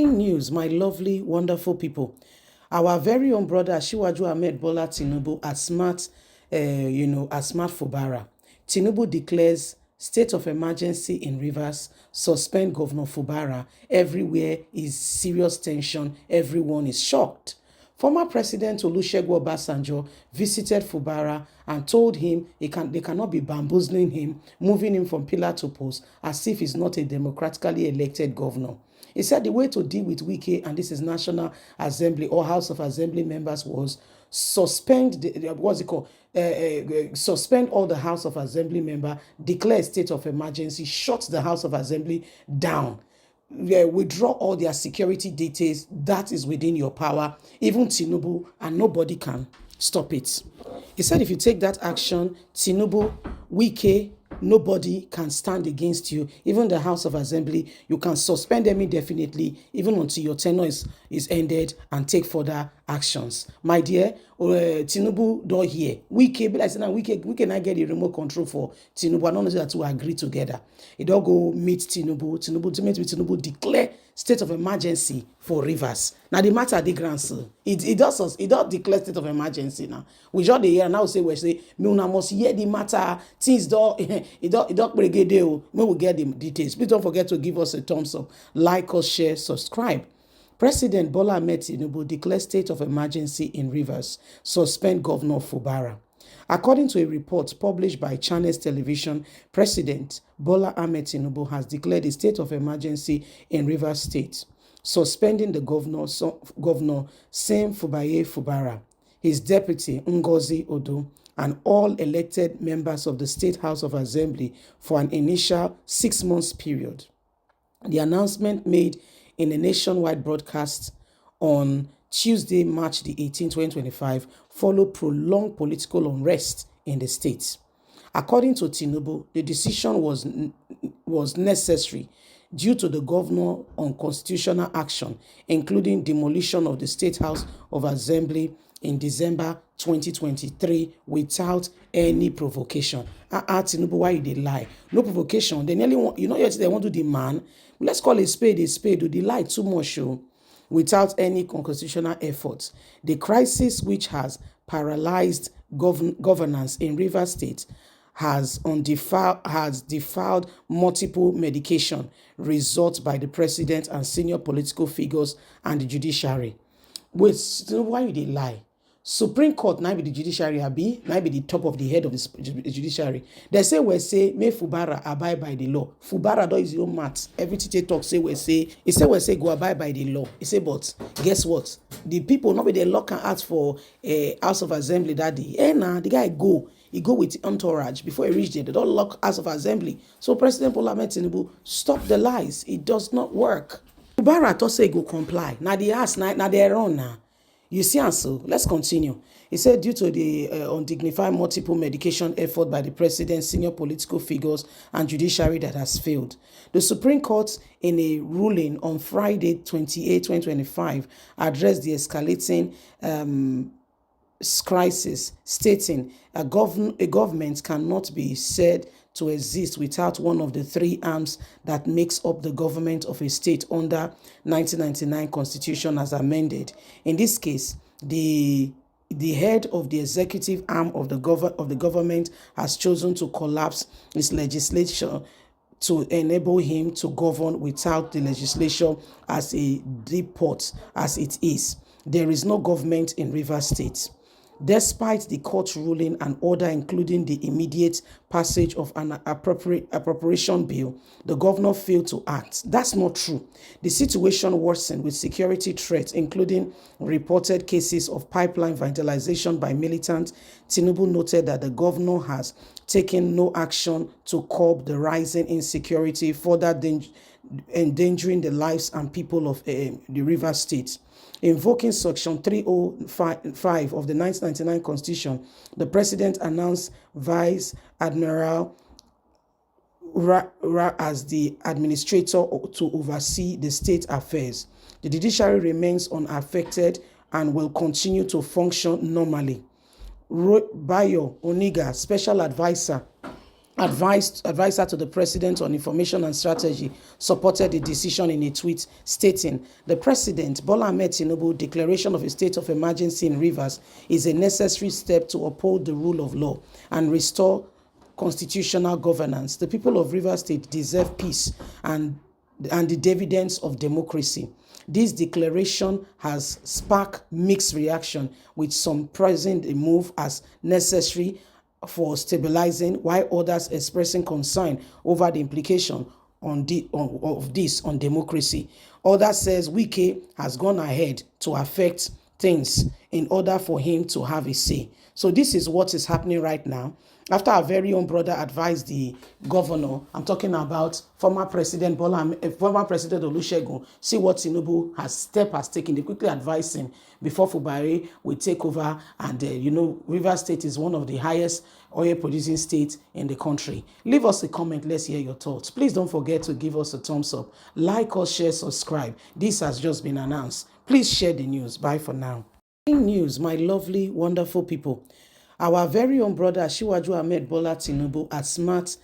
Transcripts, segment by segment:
News, my lovely, wonderful people. Our very own brother Asiwaju Ahmed Bola Tinubu as smart Fubara. Tinubu declares state of emergency in Rivers, suspend Governor Fubara. Everywhere is serious tension. Everyone is shocked. Former President Olusegun Obasanjo visited Fubara and told him they cannot be bamboozling him, moving him from pillar to post as if he's not a democratically elected governor. He said the way to deal with Wike, and this is National Assembly or House of Assembly members, was suspend suspend all the House of Assembly member, declare a state of emergency, shut the House of Assembly down, withdraw all their security details. That is within your power, even Tinubu, and nobody can stop it. He said if you take that action, Tinubu, Wike, nobody can stand against you. Even the House of Assembly, you can suspend them indefinitely, even until your tenure is ended, and take further actions. My dear, Tinubu don't hear. Wike, be like saying, we cannot get the remote control for Tinubu. I don't know that to agree together. It don't go meet Tinubu. Tinubu declare state of emergency for Rivers. Now the matter the grandson. It does declare state of emergency now. We just the hear now say we say me una must hear the matter. Things don't it don't brigade. We will get the details. Please don't forget to give us a thumbs up, like us, share, subscribe. President Bola Ahmed Tinubu declared state of emergency in Rivers, suspend Governor Fubara. According to a report published by Channels Television, President Bola Ahmed Tinubu has declared a state of emergency in Rivers State, suspending the governor Sam Fubaye Fubara, his deputy Ngozi Odo, and all elected members of the State House of Assembly for an initial 6 months period. The announcement made in a nationwide broadcast on Tuesday, March the 18th, 2025, followed prolonged political unrest in the state. According to Tinubu, the decision was necessary due to the governor unconstitutional action, including demolition of the State House of Assembly in December 2023 without any provocation. Tinubu, why you dey lie? No provocation. They nearly want, they want to demand. Let's call a spade a spade. They lie too much, without any constitutional efforts. The crisis, which has paralyzed governance in Rivers State, has defiled multiple medication results by the president and senior political figures and the judiciary. Wait, why you dey lie? Supreme Court now be the judiciary, now be the top of the head of the judiciary. They say may Fubara abide by the law. Fubara does his own maths. Everything they talk say go abide by the law. He say, but guess what? The people not be the law can ask for a House of Assembly that day. The guy he go with entourage before he reach there. They don't lock House of Assembly. So President Bola Ahmed Tinubu, stop the lies. It does not work. Fubara thought say go comply. Now the ask now they're on now. You see, and so let's continue. He said due to the undignified multiple medication effort by the president, senior political figures, and judiciary that has failed. The Supreme Court, in a ruling on Friday, 28, 2025, addressed the escalating crisis, stating a government cannot be said to exist without one of the three arms that makes up the government of a state under 1999 Constitution as amended. In this case, the head of the executive arm of the government has chosen to collapse its legislature to enable him to govern without the legislature as a depot as it is. There is no government in Rivers State. Despite the court ruling and order including the immediate passage of an appropriation bill, the governor failed to act. That's not true. The situation worsened with security threats, including reported cases of pipeline vandalization by militants. Tinubu noted that the governor has taken no action to curb the rising insecurity, further endangering the lives and people of the Rivers State. Invoking Section 305 of the 1999 Constitution, the President announced Vice Admiral as the administrator to oversee the state affairs. The judiciary remains unaffected and will continue to function normally. Bayo Oniga, special advisor advisor to the president on information and strategy, supported the decision in a tweet stating, "The president, Bola Ahmed Tinubu, declaration of a state of emergency in Rivers is a necessary step to uphold the rule of law and restore constitutional governance. The people of Rivers State deserve peace and the dividends of democracy. This declaration has sparked mixed reaction, with some praising the move as necessary for stabilizing, while others expressing concern over the implication of this on democracy. Others says Wike has gone ahead to affect things in order for him to have a say. So this is what is happening right now. After our very own brother advised the governor, I'm talking about former President Olusegun, see what Tinubu has taken. They quickly advised him before Fubara will take over. And Rivers State is one of the highest oil producing states in the country. Leave us a comment. Let's hear your thoughts. Please don't forget to give us a thumbs up. Like us, share, subscribe. This has just been announced. Please share the news. Bye for now. News, my lovely, wonderful people. Our very own brother Asiwaju Ahmed Bola Tinubu at Smart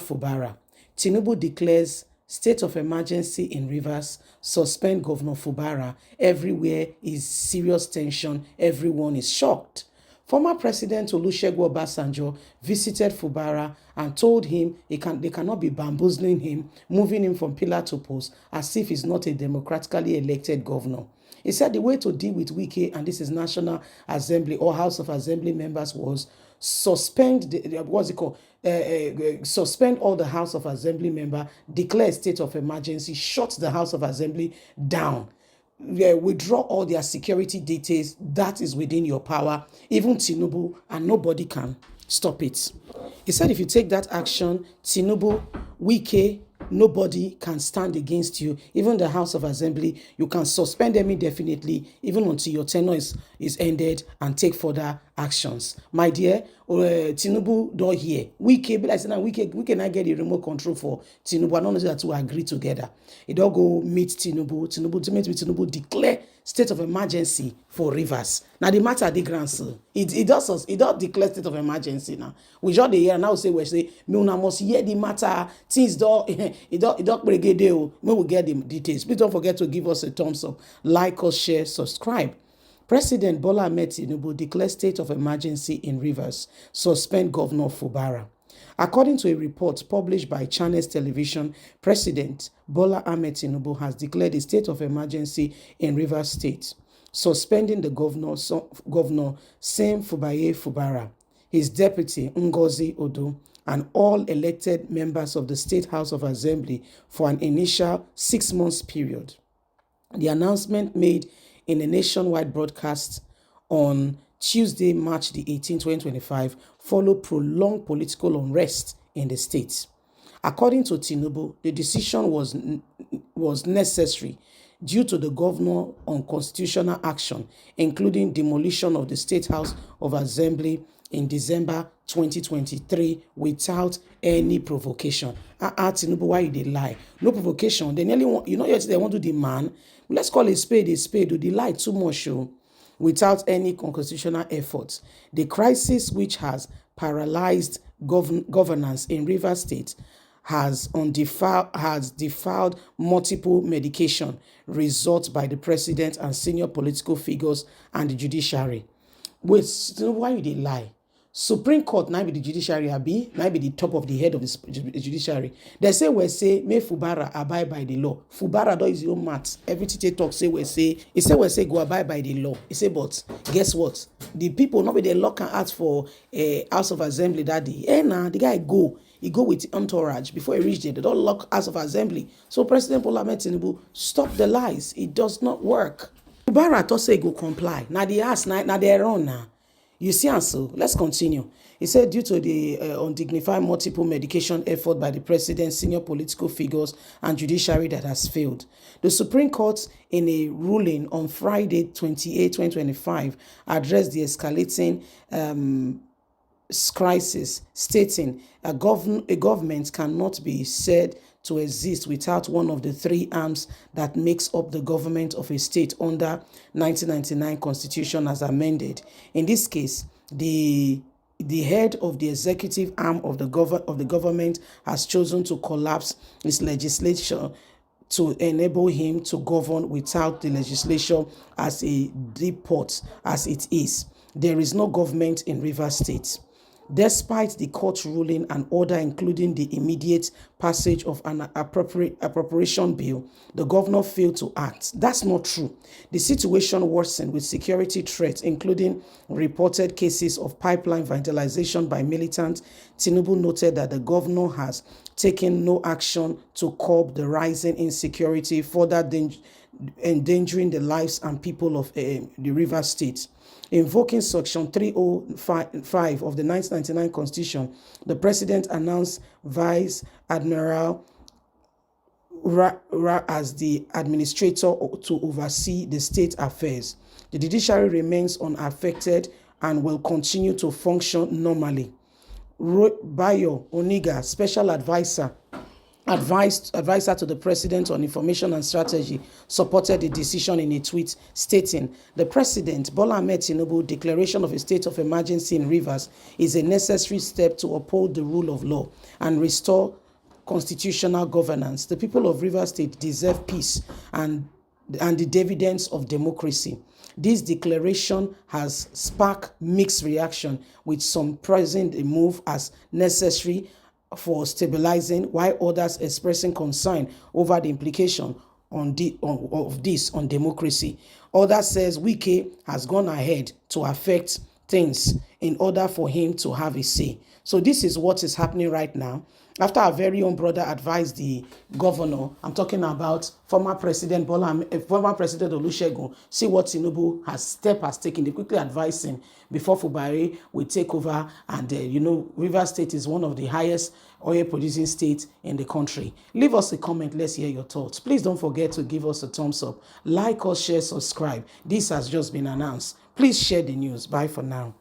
Fubara. Tinubu declares state of emergency in Rivers, suspend Governor Fubara. Everywhere is serious tension. Everyone is shocked. Former President Olusegun Obasanjo visited Fubara and told him they cannot be bamboozling him, moving him from pillar to post as if he's not a democratically elected governor. He said the way to deal with Wike and this is National Assembly or House of Assembly members was suspend suspend all the House of Assembly member, declare a state of emergency, shut the House of Assembly down, withdraw all their security details. That is within your power, even Tinubu, and nobody can stop it. He said if you take that action, Tinubu, Wike, nobody can stand against you. Even the House of Assembly, you can suspend them indefinitely, even until your tenure is ended, and take further actions. My dear, Tinubu don't hear. Wike, but I said, we can not get the remote control for Tinubu. I don't know that to agree together. It don't go meet Tinubu. Tinubu declare state of emergency for Rivers. Now the matter the grandson. It does declare state of emergency now. We just the hear now we say me una must hear the matter. Things don't it don't break it down. We will get the details. Please don't forget to give us a thumbs up, like us, share, subscribe. President Bola Ahmed Tinubu declared state of emergency in Rivers, suspend Governor Fubara. According to a report published by Channels Television, President Bola Ahmed Tinubu has declared a state of emergency in Rivers State, suspending the governor Sam Fubara, his deputy Ngozi Odo, and all elected members of the State House of Assembly for an initial 6 months period. The announcement made in a nationwide broadcast on Tuesday, March the 18th, 2025, followed prolonged political unrest in the state. According to Tinubu, the decision was necessary due to the governor unconstitutional action, including demolition of the State House of Assembly in December 2023 without any provocation. Tinubu, why you dey lie? No provocation. They nearly want, they want to demand. Let's call a spade a spade. They lie too much, without any constitutional efforts. The crisis, which has paralyzed governance in Rivers State, has defiled multiple medication results by the president and senior political figures and the judiciary. Wait, why you dey lie? Supreme Court now be the judiciary, now be the top of the head of the judiciary. They say may Fubara abide by the law. Fubara does his own maths. Everything they talk say go abide by the law. He say, but guess what? The people not be the lock and ask for House of Assembly that day. The guy he go with entourage before he reach there. They don't lock House of Assembly. So President Bola Ahmed Tinubu, stop the lies. It does not work. Fubara thought say go comply. Now the ask now they run now. You see, and so let's continue. He said, due to the undignified multiple medication effort by the president, senior political figures, and judiciary that has failed, the Supreme Court, in a ruling on Friday, 28, 2025, addressed the escalating crisis, stating a government cannot be said to exist without one of the three arms that makes up the government of a state under 1999 Constitution as amended. In this case, the the head of the executive arm of the government has chosen to collapse his legislation to enable him to govern without the legislature as a depot as it is. There is no government in Rivers State. Despite the court ruling and order including the immediate passage of an appropriation bill, the governor failed to act. That's not true. The situation worsened with security threats, including reported cases of pipeline vandalization by militants. Tinubu noted that the governor has taken no action to curb the rising insecurity, further endangering the lives and people of the Rivers State. Invoking Section 305 of the 1999 Constitution, the President announced Vice Admiral as the administrator to oversee the state affairs. The judiciary remains unaffected and will continue to function normally. Bayo Oniga, special advisor to the president on information and strategy, supported the decision in a tweet stating, "The President, Bola Ahmed Tinubu, declaration of a state of emergency in Rivers is a necessary step to uphold the rule of law and restore constitutional governance. The people of Rivers State deserve peace and the dividends of democracy." This declaration has sparked mixed reaction, with some praising the move as necessary for stabilizing, while others expressing concern over the implication of this on democracy. Others says Wike has gone ahead to affect things in order for him to have a say. So this is what is happening right now. After our very own brother advised the governor, I'm talking about former President Olusegun, see what Tinubu has taken. They quickly advised him before Fubara will take over. And Rivers State is one of the highest oil producing states in the country. Leave us a comment. Let's hear your thoughts. Please don't forget to give us a thumbs up. Like us, share, subscribe. This has just been announced. Please share the news. Bye for now.